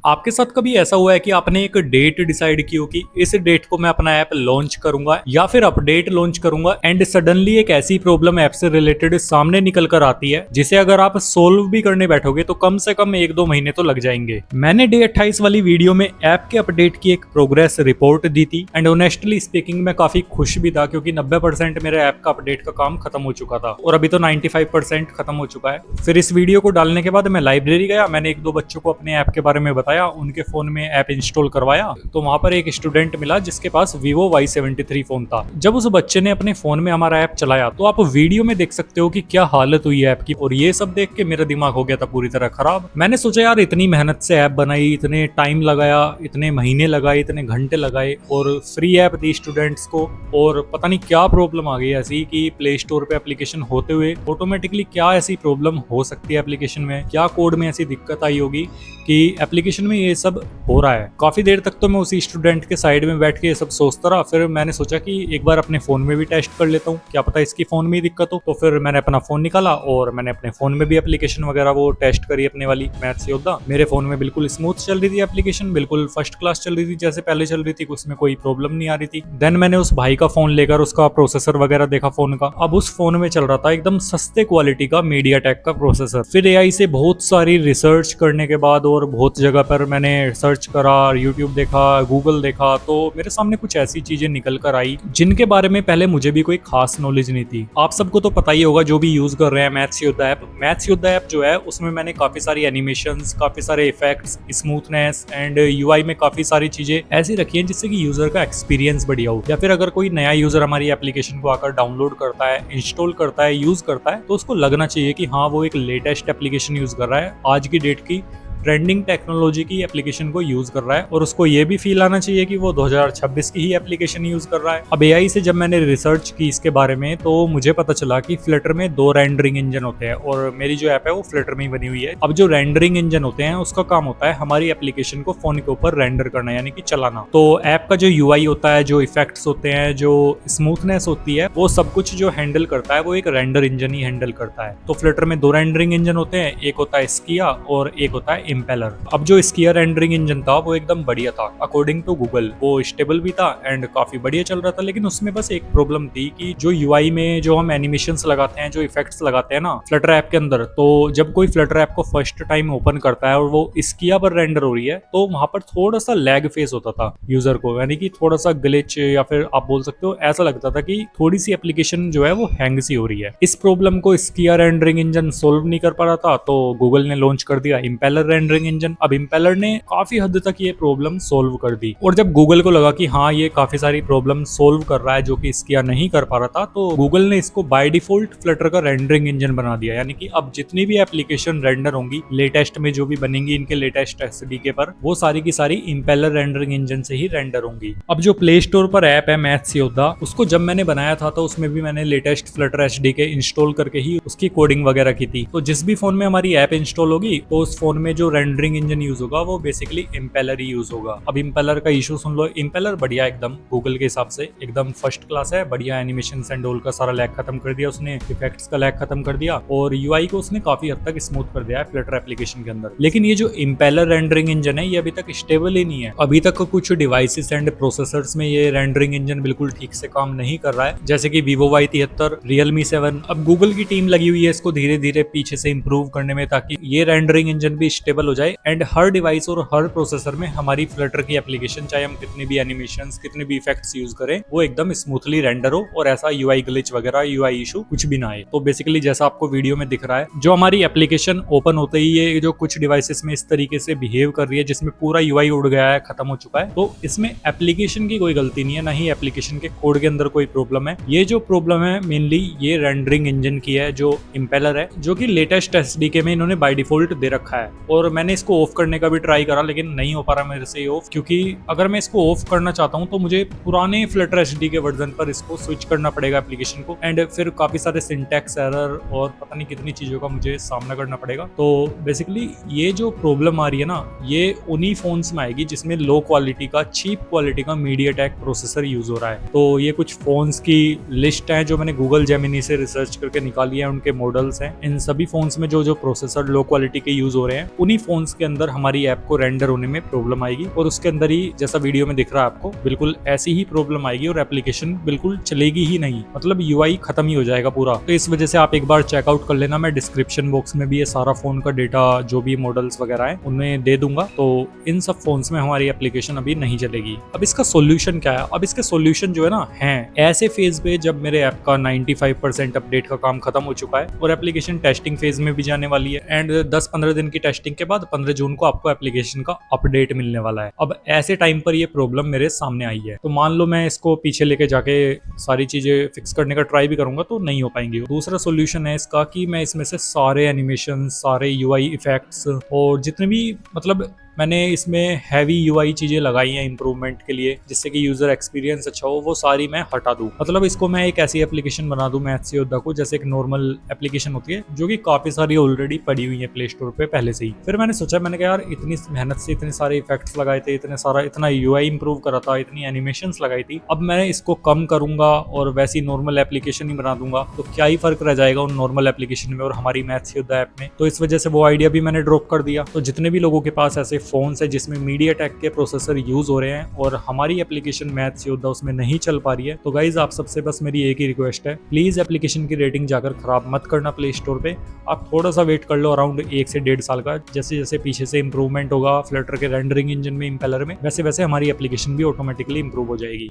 आपके साथ कभी ऐसा हुआ है कि आपने एक डेट डिसाइड की हो कि इस डेट को मैं अपना ऐप लॉन्च करूंगा या फिर अपडेट लॉन्च करूंगा एंड सडनली एक ऐसी प्रॉब्लम ऐप से रिलेटेड सामने निकल कर आती है जिसे अगर आप सोल्व भी करने बैठोगे तो कम से कम 1-2 महीने तो लग जाएंगे। मैंने डे 28 वाली वीडियो में ऐप के अपडेट की एक प्रोग्रेस रिपोर्ट दी थी एंड ऑनेस्टली स्पीकिंग मैं काफी खुश भी था क्योंकि 90% मेरे ऐप का अपडेट का काम खत्म हो चुका था और अभी तो 95% खत्म हो चुका है। फिर इस वीडियो को डालने के बाद मैं लाइब्रेरी गया, मैंने 1-2 बच्चों को अपने ऐप के बारे में बताया, उनके फोन में ऐप इंस्टॉल करवाया तो वहां पर एक स्टूडेंट मिला जिसके पास Vivo Y73 फोन था। जब उस बच्चे ने अपने फोन में हमारा ऐप चलाया तो आप वीडियो में देख सकते हो कि क्या हालत हुई है ऐप की, और ये सब देख के मेरा दिमाग हो गया था पूरी तरह खराब। मैंने सोचा यार इतनी मेहनत से ऐप बनाई, इतने टाइम लगाया, इतने महीने लगाए, इतने घंटे लगाए और फ्री ऐप दी स्टूडेंट्स को, और पता नहीं क्या प्रॉब्लम आ गई ऐसी कि प्ले स्टोर पे एप्लीकेशन होते हुए ऑटोमेटिकली क्या ऐसी प्रॉब्लम हो सकती है एप्लीकेशन में, क्या कोड में ऐसी दिक्कत आई होगी कि एप्लीकेशन में ये सब हो रहा है। काफी देर तक तो मैं उसी स्टूडेंट के साइड में बैठ के ये सब सोचता रहा। फिर मैंने सोचा कि एक बार अपने फोन में भी टेस्ट कर लेता हूँ, क्या पता इसकी फोन में ही दिक्कत हो। तो फिर मैंने अपना फोन निकाला और मैंने अपने फोन में भी एप्लीकेशन वगैरह वो टेस्ट करी अपने वाली मैथ्स योद्धा। मेरे फोन में बिल्कुल स्मूथ चल रही थी एप्लीकेशन, बिल्कुल फर्स्ट क्लास चल रही थी जैसे पहले चल रही थी, उसमें कोई प्रॉब्लम नहीं आ रही थी। देन मैंने उस भाई का फोन लेकर उसका प्रोसेसर वगैरह देखा फोन का। अब उस फोन में चल रहा था एकदम सस्ते क्वालिटी का मीडियाटेक का प्रोसेसर। फिर एआई से बहुत सारी रिसर्च करने के बाद और बहुत जगह पर मैंने सर्च करा, यूट्यूब देखा, गूगल देखा, तो मेरे सामने कुछ ऐसी चीजें निकल कर आई जिनके बारे में पहले मुझे भी कोई खास नॉलेज नहीं थी। आप सबको तो पता ही होगा जो भी यूज कर रहे हैं मैथ्स योद्धा ऐप। मैथ्स योद्धा ऐप जो है उसमें मैंने काफी सारी एनिमेशंस, काफी सारे इफेक्ट्स, स्मूथनेस एंड यूआई में काफी सारी चीजें ऐसी रखी हैं जिससे कि यूजर का एक्सपीरियंस बढ़िया हो। या फिर अगर कोई नया यूजर हमारी एप्लीकेशन को आकर डाउनलोड करता है, इंस्टॉल करता है, यूज करता है तो उसको लगना चाहिए कि हाँ वो एक लेटेस्ट एप्लीकेशन यूज कर रहा है, आज की डेट की ट्रेंडिंग टेक्नोलॉजी की एप्लीकेशन को यूज कर रहा है, और उसको ये भी फील आना चाहिए कि वो 2026 की ही एप्लीकेशन यूज कर रहा है। अब एआई से जब मैंने रिसर्च की इसके बारे में तो मुझे पता चला कि फ्लटर में 2 रेंडरिंग इंजन होते हैं और मेरी जो ऐप है वो फ्लटर में ही बनी हुई है। अब जो रेंडरिंग इंजन होते हैं उसका काम होता है हमारी एप्लीकेशन को फोन के ऊपर रेंडर करना, यानी कि चलाना। तो ऐप का जो यूआई होता है, जो इफेक्ट्स होते हैं, जो स्मूथनेस होती है, वो सब कुछ जो हैंडल करता है वो एक रेंडर इंजन ही हैंडल करता है। तो फ्लटर में 2 रेंडरिंग इंजन होते हैं, एक होता है स्किया और एक होता है इम्पेलर। अब जो स्किया रेंडरिंग इंजन था वो एकदम बढ़िया था अकॉर्डिंग टू गूगल, वो स्टेबल भी था एंड काफी बढ़िया चल रहा था। लेकिन उसमें बस एक प्रॉब्लम थी कि जो यूआई में जो हम एनिमेशंस लगाते हैं, जो इफेक्ट्स लगाते हैं ना फ्लटर ऐप के अंदर, तो जब कोई फ्लटर ऐप को फर्स्ट टाइम ओपन करता है और वो स्किया पर रेंडर हो रही है तो वहां पर थोड़ा सा लैग फेस होता था यूजर को, यानी कि थोड़ा सा ग्लिच, या फिर आप बोल सकते हो ऐसा लगता था कि थोड़ी सी एप्लीकेशन जो है वो हैंग सी हो रही है। इस प्रॉब्लम को स्किया रेंडरिंग इंजन सोल्व नहीं कर पा रहा था तो गूगल ने लॉन्च कर दिया इम्पेलर रेंडरिंग इंजन। अब इम्पेलर ने काफी हद तक ये प्रॉब्लम सोल्व कर दी, और जब गूगल को लगा कि हाँ ये काफी सारी प्रॉब्लम सोल्व कर रहा है जो कि स्किया नहीं कर पा रहा था, तो गूगल ने इसको बाय डिफॉल्ट फ्लटर का रेंडरिंग इंजन बना दिया। यानी कि अब जितनी भी एप्लीकेशन रेंडर होंगी लेटेस्ट में, जो भी बनेंगी इनके लेटेस्ट एसडीके पर, वो सारी की सारी इम्पेलर रेंडरिंग इंजन से ही रेंडर होंगी। अब जो प्ले स्टोर पर ऐप है मैथ्स योद्धा, उसको जब मैंने बनाया था तो उसमें भी मैंने लेटेस्ट फ्लटर एसडीके इंस्टॉल करके ही उसकी कोडिंग वगैरह की थी। तो जिस भी फोन में हमारी ऐप इंस्टॉल होगी तो उस फोन में जो रेंडरिंग इंजन यूज होगा वो बेसिकली इम्पेलर ही यूज होगा। अब इम्पेलर का इशू सुन लो, इम्पेलर बढ़िया एकदम गूगल के हिसाब से एकदम फर्स्ट क्लास है, बढ़िया एनिमेशन एंड ऑल का सारा लैग खत्म कर दिया उसने, इफेक्ट्स का लैग खत्म कर दिया और यूआई को उसने काफी हद तक स्मूथ कर दिया है फ्लटर एप्लीकेशन के अंदर। लेकिन ये जो इम्पेलर रेंडरिंग इंजन है ये अभी तक स्टेबल ही नहीं है। अभी तक कुछ डिवाइसेस एंड प्रोसेसर्स में ये रेंडरिंग इंजन बिल्कुल ठीक से काम नहीं कर रहा है, जैसे कि Vivo Y73, Realme 7। अब गूगल की टीम लगी हुई है इसको धीरे धीरे पीछे से इंप्रूव करने में ताकि ये रेंडरिंग इंजन भी स्टेबल हो जाए एंड हर डिवाइस और हर प्रोसेसर में हमारी फ्लटर की एप्लीकेशन, चाहे हम कितनी भी एनिमेशंस, कितने भी इफेक्ट्स यूज करें, वो एकदम स्मूथली रेंडर हो और ऐसा यूआई ग्लिच वगैरह, यूआई इशू कुछ भी ना आए। तो बेसिकली जैसा आपको वीडियो में दिख रहा है, जो हमारी एप्लीकेशन ओपन होते ही ये जो कुछ डिवाइसेस में इस तरीके से बिहेव कर रही है जिसमें पूरा यूआई उड़ गया है, खत्म हो चुका है, तो इसमें एप्लीकेशन की कोई गलती नहीं है, ना ही एप्लीकेशन के कोड के अंदर कोई प्रॉब्लम है। ये जो प्रॉब्लम है मेनली ये रेंडरिंग इंजन की है, जो इम्पेलर है, जो कि लेटेस्ट एसडीके में इन्होंने बाय डिफॉल्ट दे रखा है। और मैंने इसको ऑफ करने का भी ट्राई करा लेकिन नहीं हो पा रहा मेरे से ऑफ, क्योंकि अगर मैं इसको ऑफ करना चाहता हूं तो मुझे पुराने फ्लटर एचडी के वर्जन पर इसको स्विच करना पड़ेगा एप्लीकेशन को, एंड फिर काफी सारे सिंटैक्स एरर और पता नहीं कितनी चीजों का मुझे सामना करना पड़ेगा। तो बेसिकली ये जो प्रॉब्लम आ रही है ना, ये उन्हीं फोन्स में आएगी जिसमें लो क्वालिटी का, चीप क्वालिटी का मीडियाटेक प्रोसेसर यूज हो रहा है। तो ये कुछ फोन्स की लिस्ट है जो मैंने गूगल जेमिनी से रिसर्च करके निकाली है, उनके मॉडल्स हैं। इन सभी फोन्स में जो जो प्रोसेसर लो क्वालिटी के यूज हो रहे हैं उन्हीं फोन्स के अंदर हमारी ऐप को रेंडर होने में प्रॉब्लम आएगी और उसके अंदर ही जैसा वीडियो में दिख रहा है आपको बिल्कुल ऐसी ही प्रॉब्लम आएगी और एप्लीकेशन बिल्कुल चलेगी ही नहीं, मतलब यूआई खत्म ही हो जाएगा पूरा। तो इस वजह से आप एक बार चेकआउट कर लेना, मैं डिस्क्रिप्शन बॉक्स में भी ये सारा फोन का डेटा जो भी मॉडल्स वगैरह है उनमें दे दूंगा। तो इन सब फोन्स में हमारी एप्लीकेशन अभी नहीं चलेगी। अब इसका सोल्यूशन क्या है? अब इसके सोल्यूशन जो है ना है ऐसे फेज पे जब मेरे ऐप का 95% अपडेट का काम खत्म हो चुका है और एप्लीकेशन टेस्टिंग फेज में भी जाने वाली है एंड 10-15 दिन की टेस्टिंग के बाद 15 जून को आपको एप्लीकेशन का अपडेट मिलने वाला है। अब ऐसे टाइम पर ये प्रॉब्लम मेरे सामने आई है, तो मान लो मैं इसको पीछे लेके जाके सारी चीजें फिक्स करने का ट्राई भी करूंगा तो नहीं हो पाएंगी। दूसरा सोल्यूशन है इसका कि मैं इसमें से सारे एनिमेशन, सारे यूआई इफेक्ट्स और जितने भी मतलब मैंने इसमें हैवी यूआई चीजें लगाई हैं इंप्रूवमेंट के लिए जिससे कि यूजर एक्सपीरियंस अच्छा हो, वो सारी मैं हटा दूं। मतलब इसको मैं एक ऐसी एप्लीकेशन बना दूं मैथ से योद्धा को जैसे एक नॉर्मल एप्लीकेशन होती है जो कि काफी सारी ऑलरेडी पड़ी हुई है प्ले स्टोर पे पहले से ही। फिर मैंने सोचा, मैंने कहा यार इतनी मेहनत से इतने सारे इफेक्ट्स लगाए थे, इतना यूआई इंप्रूव करा था, इतनी एनिमेशंस लगाई थी, अब मैं इसको कम करूंगा और वैसी नॉर्मल एप्लीकेशन ही बना दूंगा तो क्या ही फर्क रह जाएगा उन नॉर्मल एप्लीकेशन में और हमारी मैथ से योद्धा ऐप में। तो इस वजह से वो आइडिया भी मैंने ड्रॉप कर दिया। तो जितने भी लोगों के पास ऐसे फोन्स है जिसमें मीडियाटेक के प्रोसेसर यूज हो रहे हैं और हमारी एप्लीकेशन मैथ योद्धा उसमें नहीं चल पा रही है, तो गाइज आप सबसे बस मेरी एक ही रिक्वेस्ट है, प्लीज एप्लीकेशन की रेटिंग जाकर खराब मत करना प्ले स्टोर पे। आप थोड़ा सा वेट कर लो, अराउंड 1 से 1.5 साल का। जैसे जैसे पीछे से इंप्रूवमेंट होगा फ्लटर के रेंडरिंग इंजन में, इंपेलर में, वैसे वैसे हमारी एप्लीकेशन भी ऑटोमेटिकली इंप्रूव हो जाएगी।